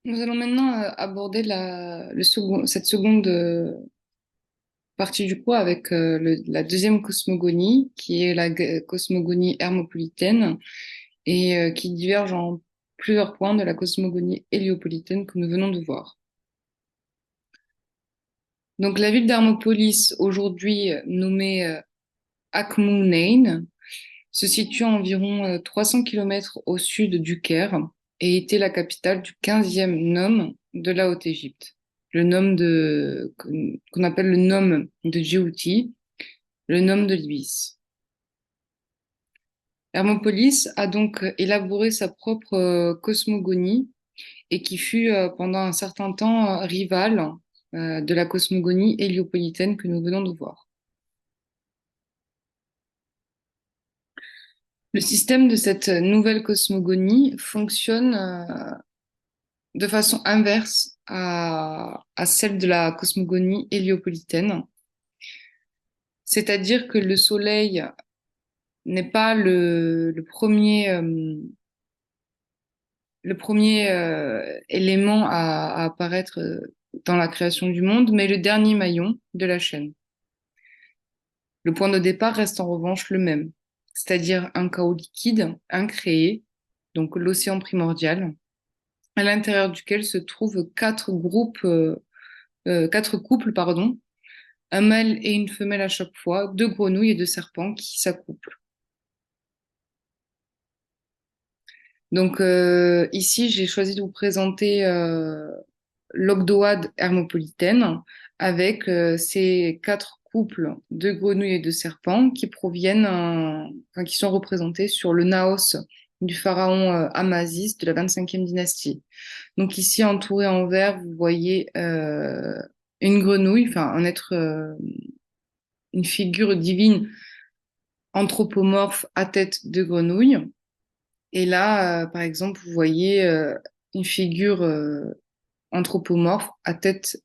Nous allons maintenant aborder cette seconde partie du cours avec la deuxième cosmogonie, qui est la cosmogonie hermopolitaine et qui diverge en plusieurs points de la cosmogonie héliopolitaine que nous venons de voir. Donc la ville d'Hermopolis, aujourd'hui nommée Akhmounein, se situe à environ 300 km au sud du Caire et était la capitale du 15e nome de la Haute-Égypte. Le nome qu'on appelle le nome de Djibouti, le nome de Libye. Hermopolis a donc élaboré sa propre cosmogonie et qui fut pendant un certain temps rivale de la cosmogonie héliopolitaine que nous venons de voir. Le système de cette nouvelle cosmogonie fonctionne de façon inverse à celle de la cosmogonie héliopolitaine. C'est-à-dire que le Soleil n'est pas le premier élément à apparaître dans la création du monde, mais le dernier maillon de la chaîne. Le point de départ reste en revanche le même, c'est-à-dire un chaos liquide, incréé, donc l'océan primordial, à l'intérieur duquel se trouvent quatre couples, pardon, un mâle et une femelle à chaque fois, deux grenouilles et deux serpents qui s'accouplent. Donc ici, j'ai choisi de vous présenter l'Ogdoade hermopolitaine avec ces quatre couples de grenouilles et de serpents qui qui sont représentés sur le naos du pharaon Amasis de la 25e dynastie. Donc ici, entouré en vert, vous voyez une grenouille, enfin une figure divine anthropomorphe à tête de grenouille. Et là, par exemple, vous voyez une figure anthropomorphe à tête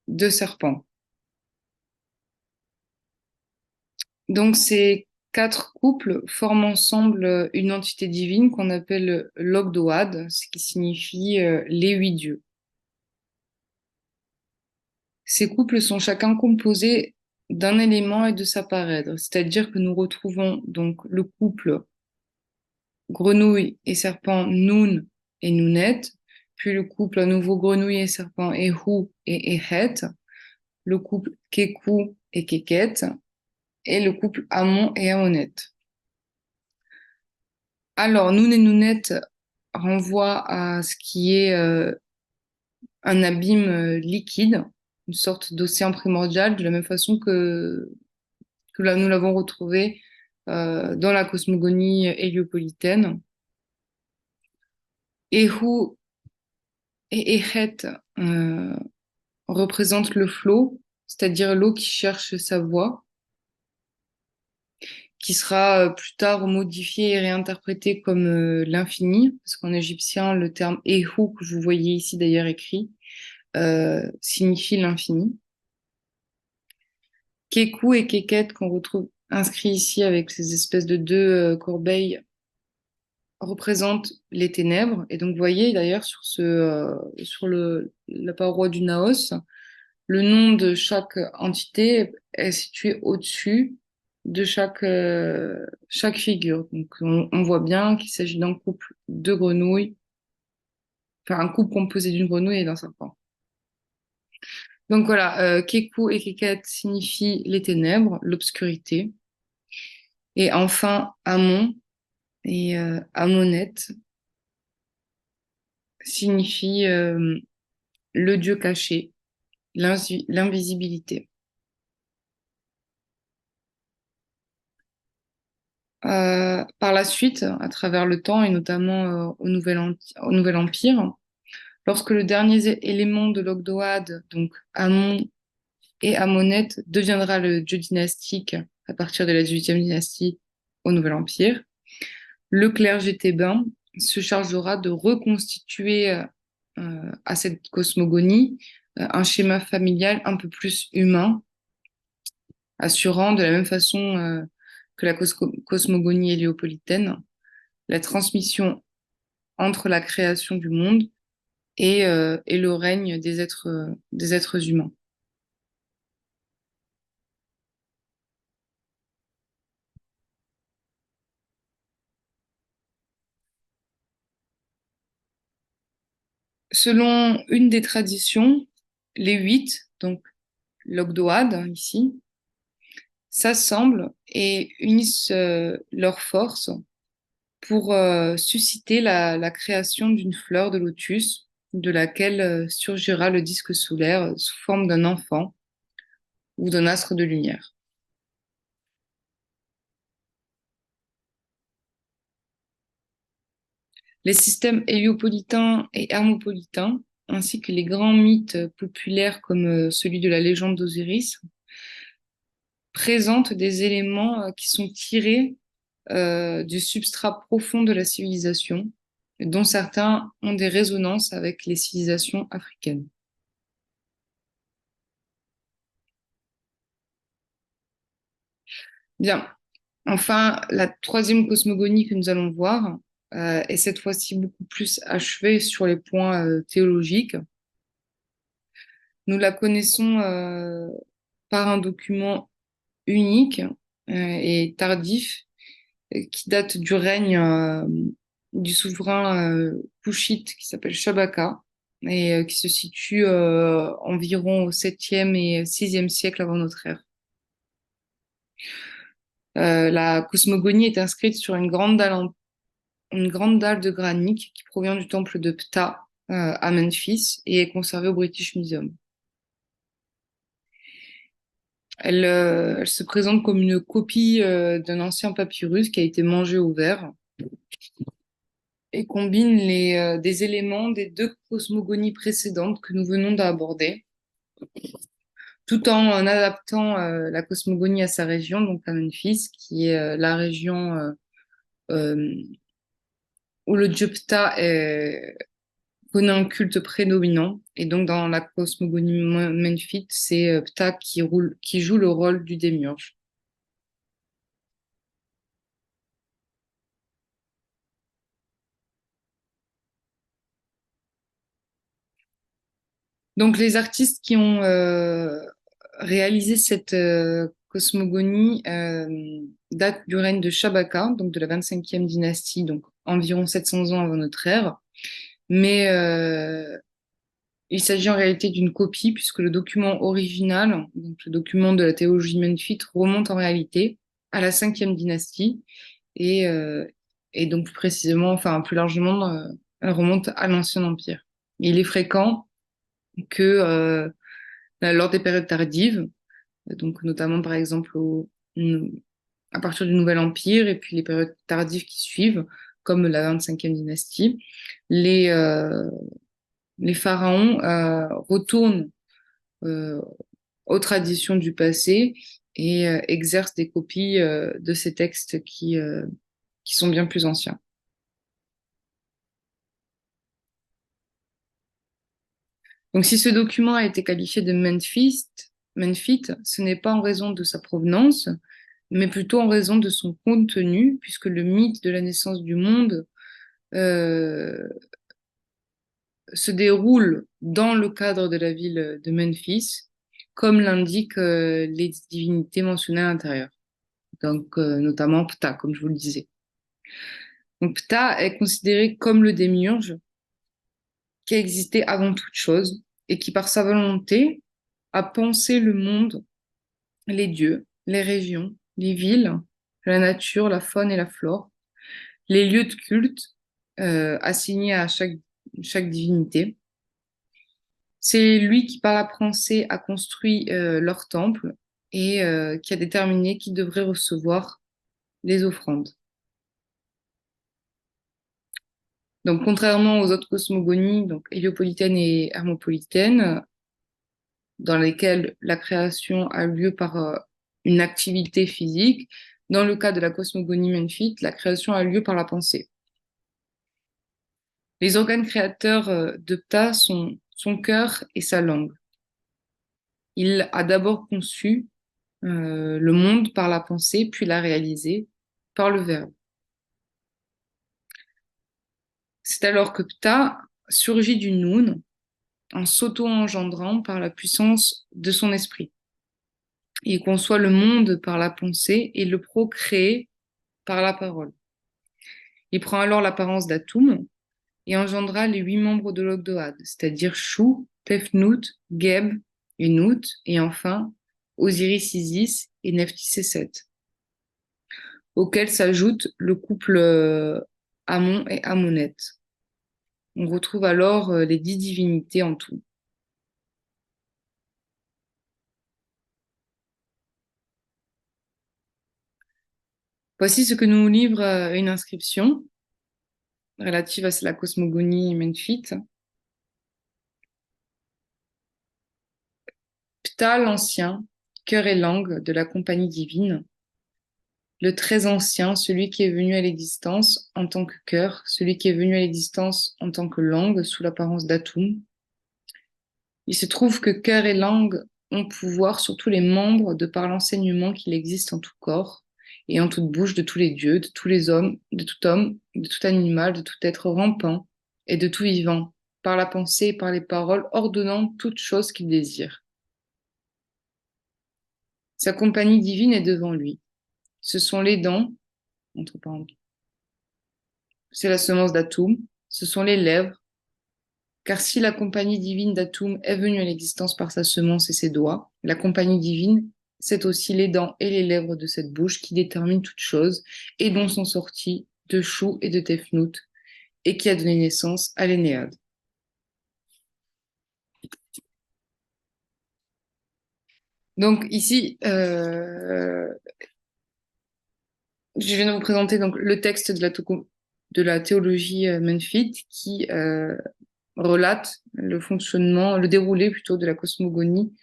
de serpent. Donc ces quatre couples forment ensemble une entité divine qu'on appelle l'Ogdoad, ce qui signifie les huit dieux. Ces couples sont chacun composés d'un élément et de sa parèdre, c'est-à-dire que nous retrouvons donc le couple grenouille et serpent Noun et Nounet, puis le couple à nouveau grenouille et serpent Ehou et Ehet, le couple Kekou et Keket, et le couple Amon et Amonet. Alors, Noun et Nounet renvoient à ce qui est un abîme liquide, une sorte d'océan primordial, de la même façon que là, nous l'avons retrouvé dans la cosmogonie héliopolitaine. Ehou et Ehet représentent le flot, c'est-à-dire l'eau qui cherche sa voie, qui sera plus tard modifié et réinterprété comme l'infini, parce qu'en égyptien, le terme Ehou, que vous voyez ici d'ailleurs écrit, signifie l'infini. Kekou et Keket, qu'on retrouve inscrits ici avec ces espèces de deux corbeilles, représentent les ténèbres. Et donc, vous voyez d'ailleurs sur la paroi du Naos, le nom de chaque entité est situé au-dessus de chaque figure. Donc, on voit bien qu'il s'agit d'un couple de grenouilles, enfin un couple composé d'une grenouille et d'un serpent. Donc voilà, Keku et Keket signifient les ténèbres, l'obscurité. Et enfin, Amon et Amonet signifient le Dieu caché, l'invisibilité. Par la suite, à travers le temps et notamment au Nouvel Empire, lorsque le dernier élément de l'Ogdoad, donc Amon et Amonet, deviendra le dieu dynastique à partir de la 18e dynastie au Nouvel Empire, le clergé thébain se chargera de reconstituer à cette cosmogonie un schéma familial un peu plus humain, assurant de la même façon que la cosmogonie héliopolitaine la transmission entre la création du monde et le règne des êtres humains. Selon une des traditions, les huit, donc l'Ogdoad ici, s'assemblent et unissent leurs forces pour susciter la création d'une fleur de lotus de laquelle surgira le disque solaire sous forme d'un enfant ou d'un astre de lumière. Les systèmes héliopolitains et hermopolitains, ainsi que les grands mythes populaires comme celui de la légende d'Osiris, présentent des éléments qui sont tirés du substrat profond de la civilisation, dont certains ont des résonances avec les civilisations africaines. Bien, enfin, la troisième cosmogonie que nous allons voir est cette fois-ci beaucoup plus achevée sur les points théologiques. Nous la connaissons par un document unique et tardif qui date du règne du souverain couchite qui s'appelle Shabaka et qui se situe environ au 7e et 6e siècle avant notre ère. La cosmogonie est inscrite sur une grande dalle de granit qui provient du temple de Ptah à Memphis et est conservée au British Museum. Elle se présente comme une copie d'un ancien papyrus qui a été mangé au verre et combine des éléments des deux cosmogonies précédentes que nous venons d'aborder, tout en adaptant la cosmogonie à sa région, donc à Memphis, qui est la région euh, où le dieu Ptah connaît un culte prédominant. Et donc dans la cosmogonie memphite, c'est Ptah qui joue le rôle du démiurge. Donc les artistes qui ont réalisé cette cosmogonie datent du règne de Shabaka, donc de la 25e dynastie, donc environ 700 ans avant notre ère. Mais il s'agit en réalité d'une copie puisque le document original, donc le document de la théologie memphite, remonte en réalité à la 5e dynastie et, euh, et donc plus précisément, enfin plus largement, elle remonte à l'Ancien Empire. Il est fréquent que lors des périodes tardives, donc notamment par exemple à partir du Nouvel Empire et puis les périodes tardives qui suivent, comme la 25e dynastie, les, euh, les pharaons retournent euh, aux traditions du passé et exercent des copies de ces textes qui sont bien plus anciens. Donc si ce document a été qualifié de memphite, ce n'est pas en raison de sa provenance, mais plutôt en raison de son contenu, puisque le mythe de la naissance du monde euh, se déroule dans le cadre de la ville de Memphis, comme l'indiquent les divinités mentionnées à l'intérieur, donc notamment Ptah, comme je vous le disais. Donc Ptah est considéré comme le démiurge qui a existé avant toute chose et qui, par sa volonté, a pensé le monde, les dieux, les régions, les villes, la nature, la faune et la flore, les lieux de culte assignés à chaque divinité. C'est lui qui, par la pensée, a construit leur temple et qui a déterminé qui devrait recevoir les offrandes. Donc, contrairement aux autres cosmogonies, donc héliopolitaine et hermopolitaine, dans lesquelles la création a lieu par une activité physique, dans le cas de la cosmogonie memphite, la création a lieu par la pensée. Les organes créateurs de Ptah sont son cœur et sa langue. Il a d'abord conçu le monde par la pensée, puis l'a réalisé par le verbe. C'est alors que Ptah surgit du Noun en s'auto-engendrant par la puissance de son esprit. Il conçoit le monde par la pensée et le procrée par la parole. Il prend alors l'apparence d'Atoum et engendra les 8 membres de l'Ogdoad, c'est-à-dire Shu, Tefnut, Geb et Nut, et enfin Osiris Isis et Nephthys-Sesset, auquel s'ajoute le couple Amon et Amonet. On retrouve alors les 10 divinités en tout. Voici ce que nous livre une inscription relative à la cosmogonie menfite. Ptah l'Ancien, cœur et langue de la compagnie divine, le très ancien, celui qui est venu à l'existence en tant que cœur, celui qui est venu à l'existence en tant que langue sous l'apparence d'Atoum. Il se trouve que cœur et langue ont pouvoir sur tous les membres de par l'enseignement qu'il existe en tout corps et en toute bouche de tous les dieux, de tous les hommes, de tout animal, de tout être rampant et de tout vivant, par la pensée et par les paroles, ordonnant toute chose qu'il désire. Sa compagnie divine est devant lui. Ce sont les dents, entre parenthèses, c'est la semence d'Atoum, ce sont les lèvres, car si la compagnie divine d'Atoum est venue à l'existence par sa semence et ses doigts, la compagnie divine, c'est aussi les dents et les lèvres de cette bouche qui déterminent toute chose et dont sont sortis de Chou et de Tefnout et qui a donné naissance à l'Énéade. Donc ici, je viens de vous présenter donc le texte de la théologie menfite qui relate le fonctionnement, le déroulé plutôt de la cosmogonie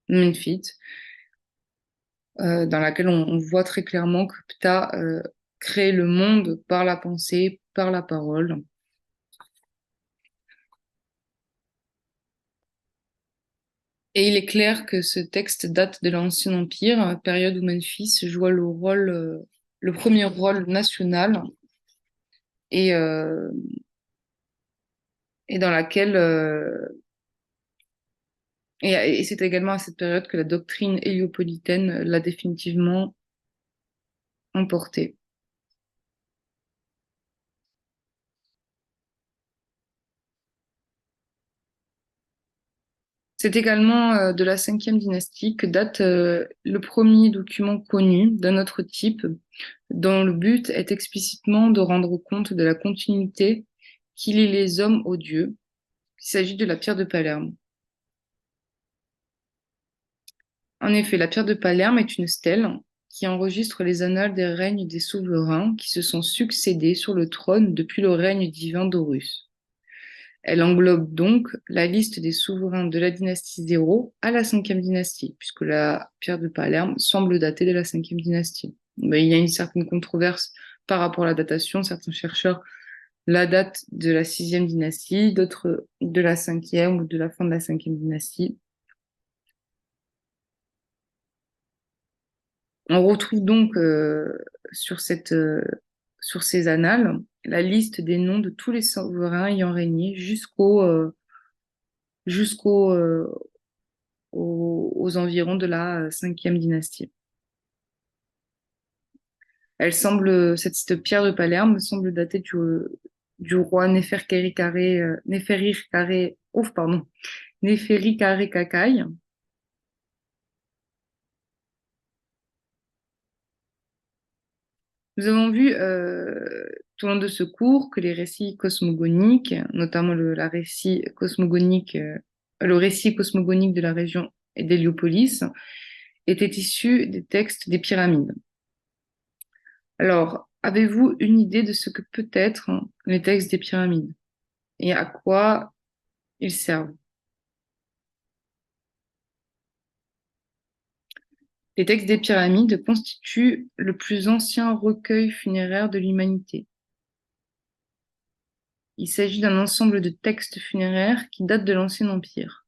menfite, dans laquelle on voit très clairement que Ptah crée le monde par la pensée, par la parole. Et il est clair que ce texte date de l'Ancien Empire, période où Memphis joua le premier rôle national et, euh, et dans laquelle et c'est également à cette période que la doctrine héliopolitaine l'a définitivement emporté. C'est également de la 5e dynastie que date le premier document connu d'un autre type, dont le but est explicitement de rendre compte de la continuité qui lie les hommes aux dieux. Il s'agit de la pierre de Palerme. En effet, la pierre de Palerme est une stèle qui enregistre les annales des règnes des souverains qui se sont succédés sur le trône depuis le règne divin d'Horus. Elle englobe donc la liste des souverains de la dynastie 0 à la 5e dynastie, puisque la pierre de Palerme semble dater de la 5e dynastie. Mais il y a une certaine controverse par rapport à la datation. Certains chercheurs la datent de la 6e dynastie, d'autres de la 5e ou de la fin de la 5e dynastie. On retrouve donc sur ces annales la liste des noms de tous les souverains ayant régné jusqu'aux aux environs de la 5e dynastie. Cette pierre de Palerme semble dater du roi Néferikare Kakai. Nous avons vu tout au long de ce cours que les récits cosmogoniques, notamment le récit cosmogonique de la région d'Héliopolis, étaient issus des textes des pyramides. Alors, avez-vous une idée de ce que peut être les textes des pyramides et à quoi ils servent? Les textes des pyramides constituent le plus ancien recueil funéraire de l'humanité. Il s'agit d'un ensemble de textes funéraires qui datent de l'Ancien Empire.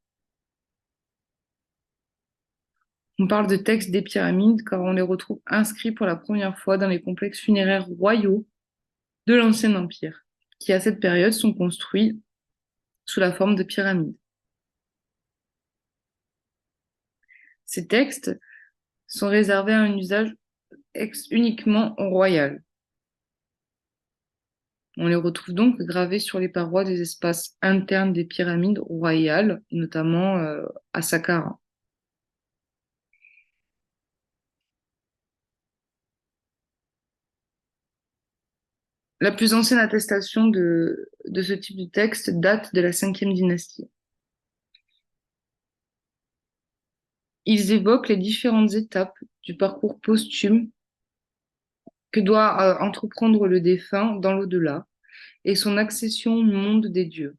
On parle de textes des pyramides car on les retrouve inscrits pour la première fois dans les complexes funéraires royaux de l'Ancien Empire. qui à cette période sont construits sous la forme de pyramides. Ces textes sont réservés à un usage uniquement royal. On les retrouve donc gravés sur les parois des espaces internes des pyramides royales, notamment à Saqqara. La plus ancienne attestation de ce type de texte date de la 5e dynastie. Ils évoquent les différentes étapes du parcours posthume que doit entreprendre le défunt dans l'au-delà et son accession au monde des dieux.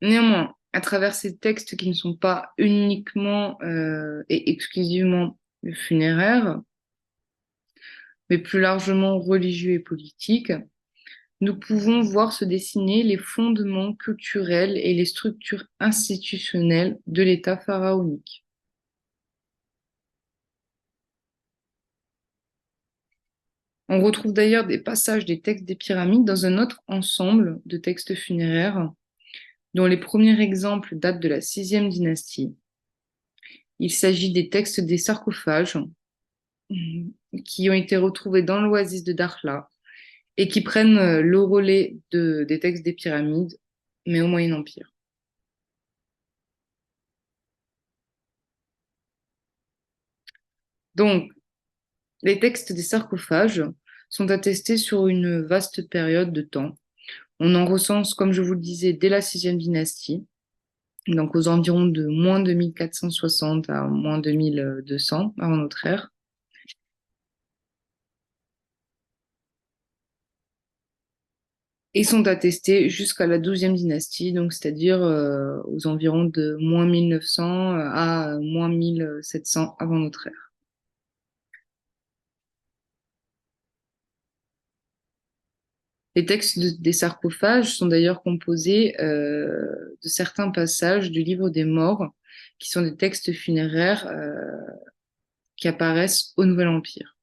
Néanmoins, à travers ces textes qui ne sont pas uniquement et exclusivement funéraires, mais plus largement religieux et politiques, nous pouvons voir se dessiner les fondements culturels et les structures institutionnelles de l'État pharaonique. On retrouve d'ailleurs des passages des textes des pyramides dans un autre ensemble de textes funéraires, dont les premiers exemples datent de la 6e dynastie. Il s'agit des textes des sarcophages qui ont été retrouvés dans l'oasis de Dakhla et qui prennent le relais des textes des pyramides, mais au Moyen Empire. Donc, les textes des sarcophages sont attestés sur une vaste période de temps. On en recense, comme je vous le disais, dès la 6e dynastie, donc aux environs de moins de 1460 à moins de 1200 avant notre ère. Et sont attestés jusqu'à la 12e dynastie, donc c'est-à-dire aux environs de moins 1900 à moins 1700 avant notre ère. Les textes des sarcophages sont d'ailleurs composés de certains passages du livre des morts, qui sont des textes funéraires qui apparaissent au Nouvel Empire.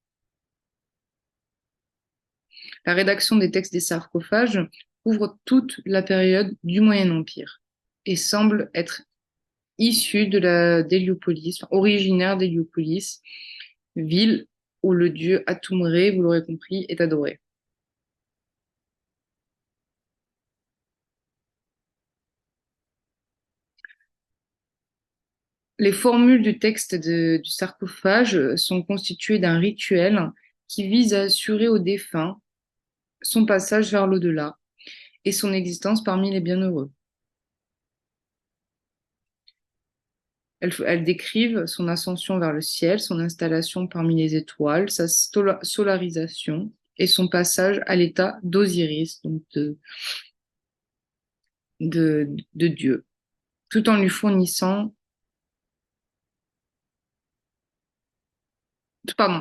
La rédaction des textes des sarcophages couvre toute la période du Moyen Empire et semble être issue d'Héliopolis, originaire d'Héliopolis, ville où le dieu Atum-Re, vous l'aurez compris, est adoré. Les formules du texte du sarcophage sont constituées d'un rituel qui vise à assurer au défunt son passage vers l'au-delà et son existence parmi les bienheureux. Elles décrivent son ascension vers le ciel, son installation parmi les étoiles, sa solarisation et son passage à l'état d'Osiris, donc de Dieu, tout en lui fournissant,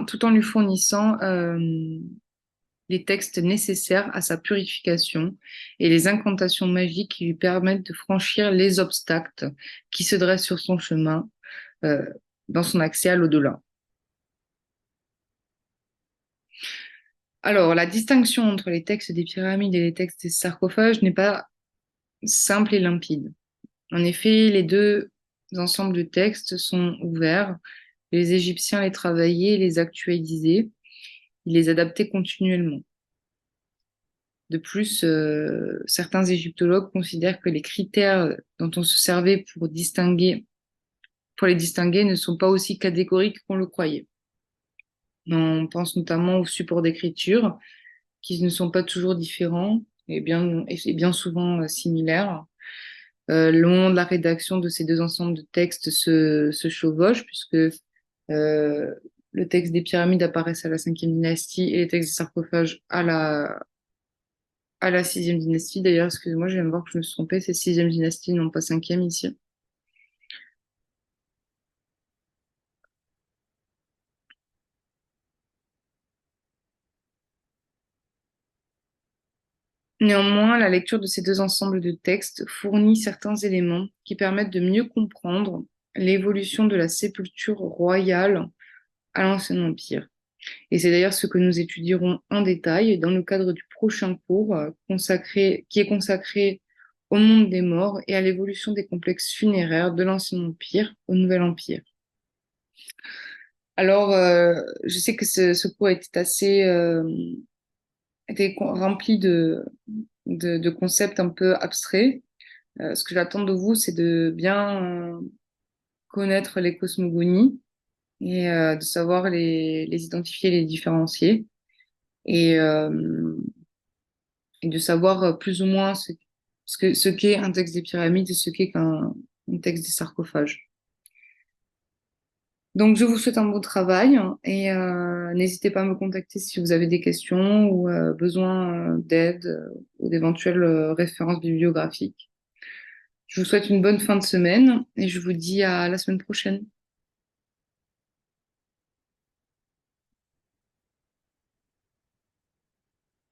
tout en lui fournissant les textes nécessaires à sa purification et les incantations magiques qui lui permettent de franchir les obstacles qui se dressent sur son chemin euh, dans son accès à l'au-delà. Alors, la distinction entre les textes des pyramides et les textes des sarcophages n'est pas simple et limpide. En effet, les deux ensembles de textes sont ouverts. Les Égyptiens les travaillaient, les actualisaient, ils les adaptaient continuellement. De plus, certains égyptologues considèrent que les critères dont on se servait pour les distinguer ne sont pas aussi catégoriques qu'on le croyait. On pense notamment aux supports d'écriture, qui ne sont pas toujours différents et bien souvent similaires. Le moment de la rédaction de ces deux ensembles de textes se chevauche, puisque le texte des pyramides apparaissent à la 5e dynastie et les textes des sarcophages à la 6e dynastie. D'ailleurs, excusez-moi, je viens de voir que je me suis trompée, c'est 6e dynastie, non pas 5e ici. Néanmoins, la lecture de ces deux ensembles de textes fournit certains éléments qui permettent de mieux comprendre l'évolution de la sépulture royale à l'Ancien Empire. Et c'est d'ailleurs ce que nous étudierons en détail dans le cadre du prochain cours qui est consacré au monde des morts et à l'évolution des complexes funéraires de l'Ancien Empire au Nouvel Empire. Alors, je sais que ce cours était rempli de concepts un peu abstraits. Ce que j'attends de vous, c'est de bien connaître les cosmogonies et de savoir les identifier, les différencier et, euh, et de savoir plus ou moins ce qu'est un texte des pyramides et ce qu'est un texte des sarcophages. Donc, je vous souhaite un bon travail et n'hésitez pas à me contacter si vous avez des questions ou besoin d'aide ou d'éventuelles références bibliographiques. Je vous souhaite une bonne fin de semaine et je vous dis à la semaine prochaine.